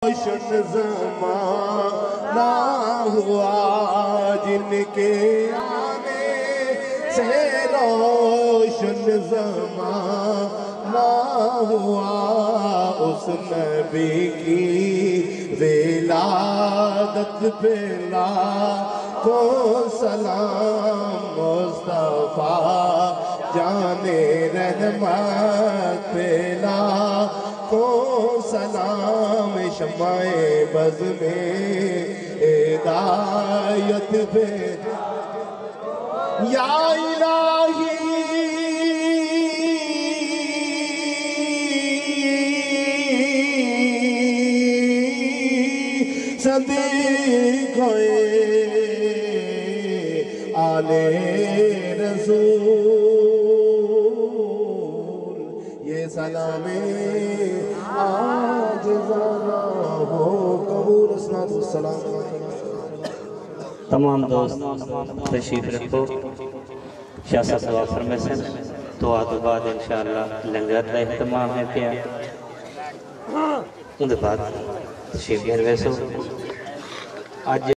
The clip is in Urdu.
روشن زمانہ ہوا جن کے آنے سے روشن زمانہ ہوا اس نبی کی ولادت پہ لاکھوں سلام مصطفیٰ جانے رحمت پہ لاکھوں سلام شمع بز میں ہدایت پہ یا الہی صدیق آل رسول یہ سلام آج ذرا ہو قبول اسناد السلام تمام دوست تشریف رکھو شاہ صاحب دعا فرمائے سے دعا دو بعد انشاءاللہ لنگر کا اہتمام ہے پیا ان دے بعد تشریف گھر ویسو آج